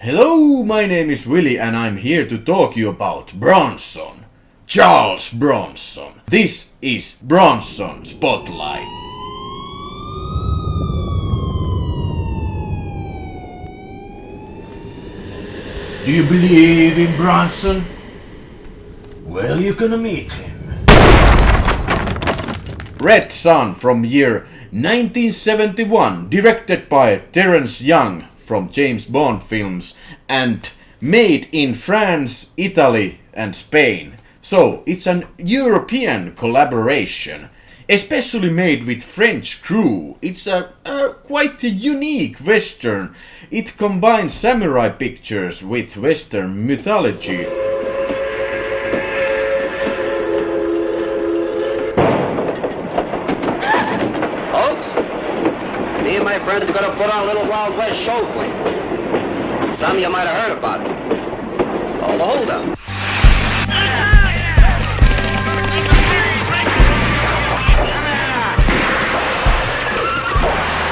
Hello, my name is Willy and I'm here to talk you about Bronson. Charles Bronson. This is Bronson Spotlight. Do you believe in Bronson? Well, you're gonna meet him. Red Sun from year 1971, directed by Terence Young from James Bond films and made in France, Italy and Spain. So it's an European collaboration, especially made with French crew. It's a quite a unique western. It combines samurai pictures with western mythology. Me and my friends are gonna put on a little Wild West show for you. Some of you might have heard about it. It's called the Hold Up.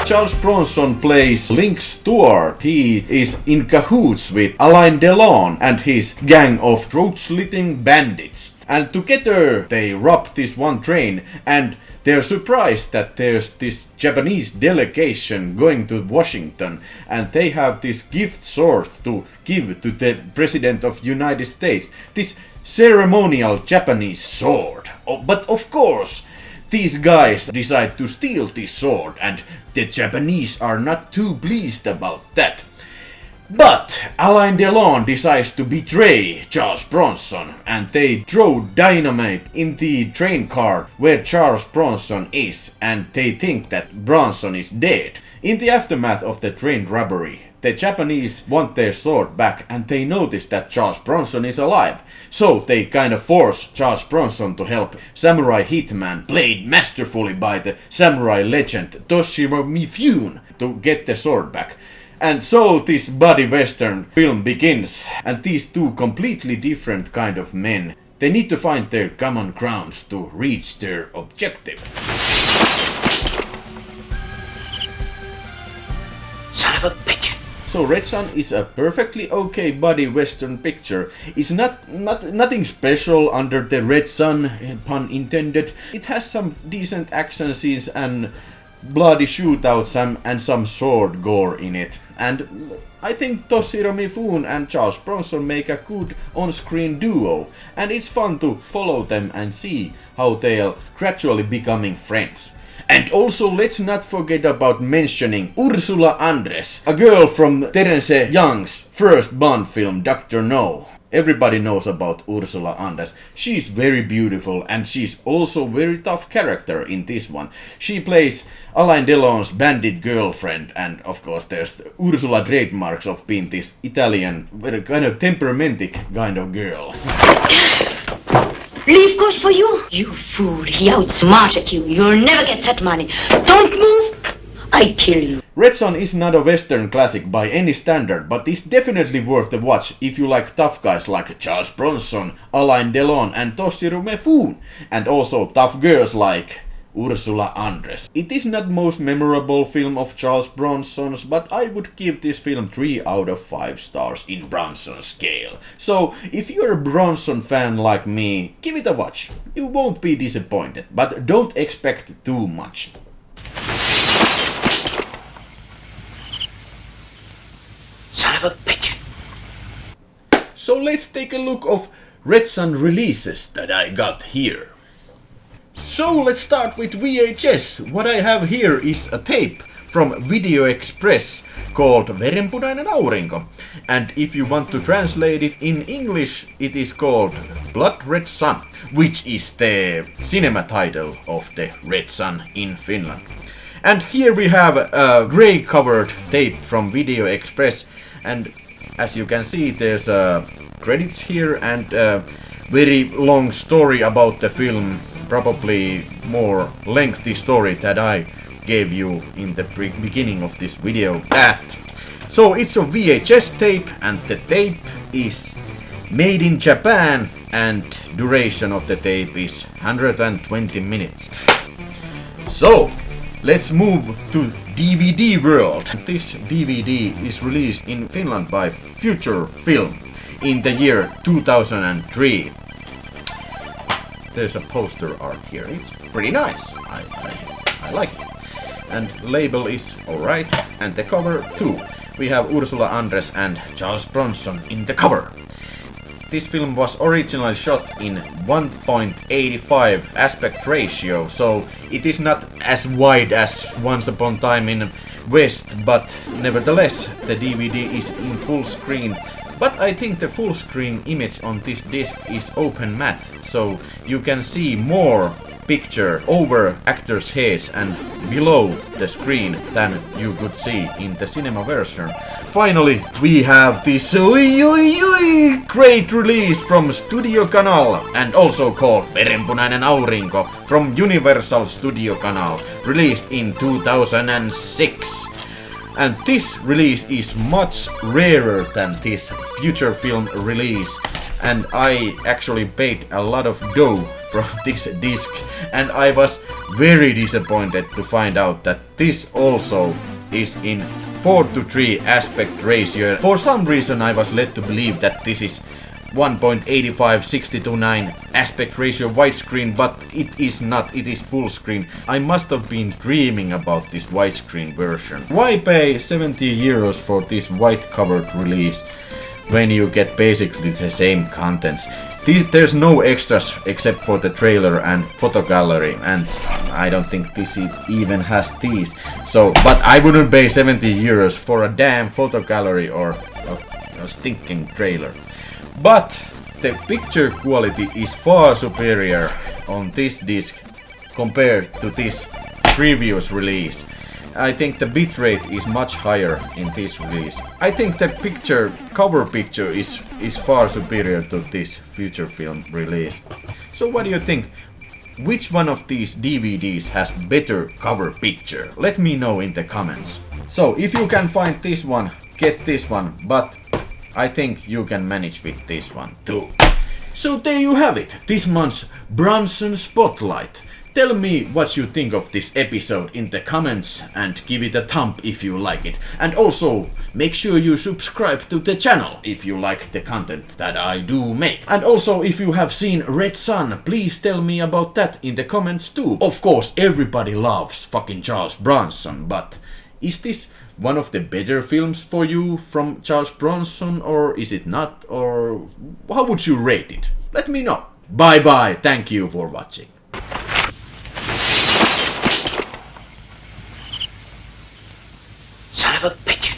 Charles Bronson plays Link Stewart. He is in cahoots with Alain Delon and his gang of throat-slitting bandits. And together they rob this one train and they're surprised that there's this Japanese delegation going to Washington and they have this gift sword to give to the President of United States. This ceremonial Japanese sword. Oh, but of course, these guys decide to steal this sword and the Japanese are not too pleased about that. But Alain Delon decides to betray Charles Bronson and they throw dynamite in the train car where Charles Bronson is and they think that Bronson is dead. In the aftermath of the train robbery, the Japanese want their sword back and they notice that Charles Bronson is alive. So they kind of force Charles Bronson to help samurai hitman played masterfully by the samurai legend Toshiro Mifune to get the sword back. And so this body western film begins and these two completely different kind of men, they need to find their common grounds to reach their objective. Son of a bitch. So Red Sun is a perfectly okay body western picture. It's nothing special under the Red Sun, pun intended. It has some decent action scenes and bloody shootouts and some sword gore in it. And I think Toshiro Mifune and Charles Bronson make a good on-screen duo. And it's fun to follow them and see how they're gradually becoming friends. And also let's not forget about mentioning Ursula Andress, a girl from Terence Young's first Bond film, Dr. No. Everybody knows about Ursula Andress. She's very beautiful and she's also very tough character in this one. She plays Alain Delon's bandit girlfriend and of course there's Ursula trademarks of being this Italian, very kind of temperamental kind of girl. Leave good for you? You fool, he outsmarted you. You'll never get that money. Don't move, I kill you. Red Sun is not a western classic by any standard, but it's definitely worth the watch if you like tough guys like Charles Bronson, Alain Delon and Toshiro Mifune, and also tough girls like Ursula Andress. It is not most memorable film of Charles Bronson's, but I would give this film 3 out of 5 stars in Bronson scale. So if you're a Bronson fan like me, give it a watch. You won't be disappointed, but don't expect too much. Son of a bitch. So let's take a look of Red Sun releases that I got here. So let's start with VHS. What I have here is a tape from Video Express called Verenpunainen aurinko. And if you want to translate it in English, it is called Blood Red Sun, which is the cinema title of the Red Sun in Finland. And here we have a grey covered tape from Video Express. And as you can see, there's credits here and a very long story about the film. Probably more lengthy story that I gave you in the beginning of this video. So it's a VHS tape and the tape is made in Japan and duration of the tape is 120 minutes. So let's move to DVD world. This DVD is released in Finland by Future Film in the year 2003. There's a poster art here. It's pretty nice. I like it. And label is alright. And the cover too. We have Ursula, Andress and Charles Bronson in the cover. This film was originally shot in 1.85 aspect ratio, so it is not as wide as Once Upon a Time in West, but nevertheless the DVD is in full screen. But I think the full screen image on this disc is open matte, so you can see more picture over actors' heads and below the screen than you could see in the cinema version. Finally, we have this great release from Studio Canal and also called Verenpunainen Aurinko from Universal Studio Canal, released in 2006. And this release is much rarer than this Future Film release, and I actually paid a lot of dough from this disc, and I was very disappointed to find out that this also is in 4:3 aspect ratio. For some reason I was led to believe that this is 1.85 60:9 aspect ratio widescreen, but it is not, it is full screen. I must have been dreaming about this widescreen version. Why pay 70 euros for this white covered release when you get basically the same contents? There's no extras except for the trailer and photo gallery, and I don't think this even has these. So, but I wouldn't pay 70 euros for a damn photo gallery or a stinking trailer. But the picture quality is far superior on this disc compared to this previous release. I think the bitrate is much higher in this release. I think the cover picture is far superior to this Future Film release. So what do you think? Which one of these DVDs has better cover picture? Let me know in the comments. So if you can find this one, get this one, but I think you can manage with this one too. So there you have it, this month's Bronson Spotlight. Tell me what you think of this episode in the comments and give it a thumb if you like it. And also make sure you subscribe to the channel if you like the content that I do make. And also if you have seen Red Sun, please tell me about that in the comments too. Of course everybody loves fucking Charles Bronson, but is this one of the better films for you from Charles Bronson, or is it not? Or how would you rate it? Let me know. Bye bye, thank you for watching. Son of a bitch.